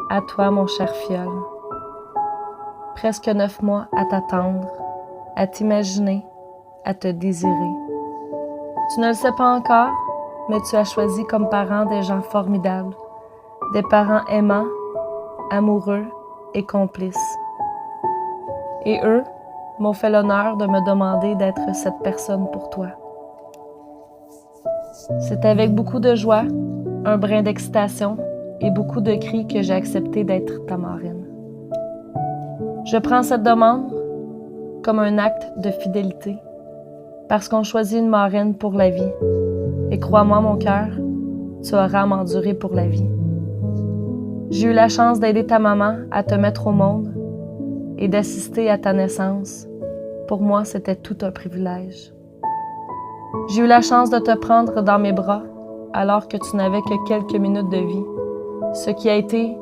À toi, mon cher fiole. Presque 9 mois à t'attendre, à t'imaginer, à te désirer. Tu ne le sais pas encore, mais tu as choisi comme parents des gens formidables, des parents aimants, amoureux et complices. Et eux m'ont fait l'honneur de me demander d'être cette personne pour toi. C'est avec beaucoup de joie, un brin d'excitation et beaucoup de cris que j'ai accepté d'être ta marraine. Je prends cette demande comme un acte de fidélité, parce qu'on choisit une marraine pour la vie. Et crois-moi, mon cœur, tu auras à m'endurer pour la vie. J'ai eu la chance d'aider ta maman à te mettre au monde et d'assister à ta naissance. Pour moi, c'était tout un privilège. J'ai eu la chance de te prendre dans mes bras alors que tu n'avais que quelques minutes de vie, ce qui a été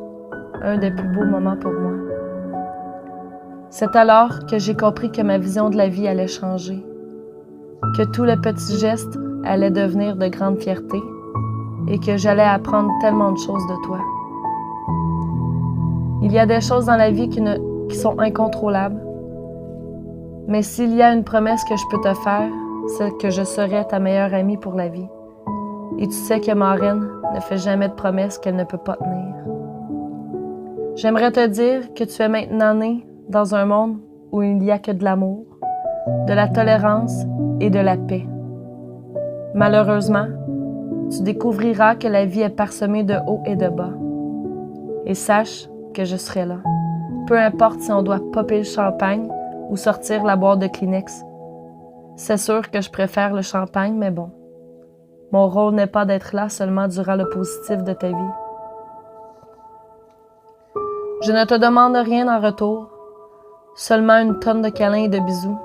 un des plus beaux moments pour moi. C'est alors que j'ai compris que ma vision de la vie allait changer, que tous les petits gestes allaient devenir de grandes fiertés et que j'allais apprendre tellement de choses de toi. Il y a des choses dans la vie qui sont incontrôlables, mais s'il y a une promesse que je peux te faire, c'est que je serai ta meilleure amie pour la vie. Et tu sais que ma reine ne fait jamais de promesses qu'elle ne peut pas tenir. J'aimerais te dire que tu es maintenant né dans un monde où il n'y a que de l'amour, de la tolérance et de la paix. Malheureusement, tu découvriras que la vie est parsemée de hauts et de bas. Et sache que je serai là. Peu importe si on doit popper le champagne ou sortir la boîte de Kleenex. C'est sûr que je préfère le champagne, mais bon. Mon rôle n'est pas d'être là seulement durant le positif de ta vie. Je ne te demande rien en retour, seulement une tonne de câlins et de bisous.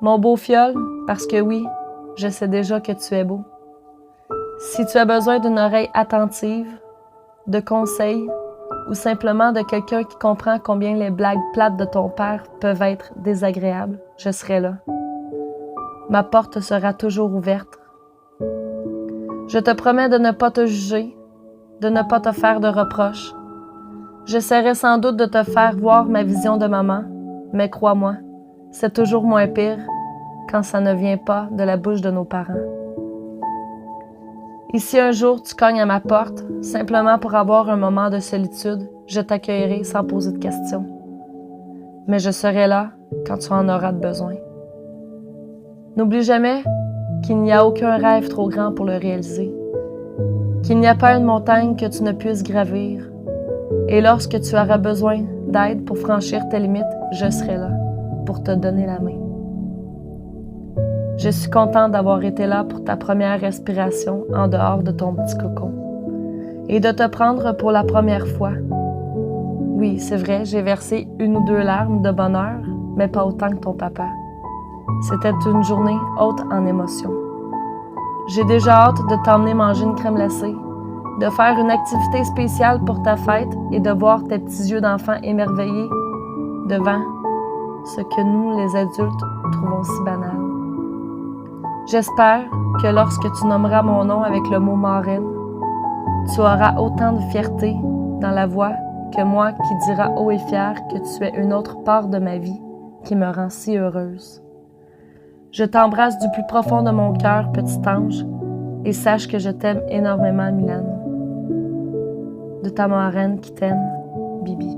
Mon beau fiole, parce que oui, je sais déjà que tu es beau. Si tu as besoin d'une oreille attentive, de conseils ou simplement de quelqu'un qui comprend combien les blagues plates de ton père peuvent être désagréables, je serai là. Ma porte sera toujours ouverte. Je te promets de ne pas te juger, de ne pas te faire de reproches. J'essaierai sans doute de te faire voir ma vision de maman, mais crois-moi, c'est toujours moins pire quand ça ne vient pas de la bouche de nos parents. Et si un jour tu cognes à ma porte, simplement pour avoir un moment de solitude, je t'accueillerai sans poser de questions. Mais je serai là quand tu en auras de besoin. N'oublie jamais qu'il n'y a aucun rêve trop grand pour le réaliser, qu'il n'y a pas une montagne que tu ne puisses gravir. Et lorsque tu auras besoin d'aide pour franchir tes limites, je serai là pour te donner la main. Je suis contente d'avoir été là pour ta première respiration en dehors de ton petit cocon et de te prendre pour la première fois. Oui, c'est vrai, j'ai versé 1 ou 2 larmes de bonheur, mais pas autant que ton papa. C'était une journée haute en émotions. J'ai déjà hâte de t'emmener manger une crème glacée, de faire une activité spéciale pour ta fête et de voir tes petits yeux d'enfant émerveillés devant ce que nous, les adultes, trouvons si banal. J'espère que lorsque tu nommeras mon nom avec le mot marraine, tu auras autant de fierté dans la voix que moi qui dira haut et fier que tu es une autre part de ma vie qui me rend si heureuse. Je t'embrasse du plus profond de mon cœur, petit ange, et sache que je t'aime énormément, Milane. De ta marraine qui t'aime, Bibi.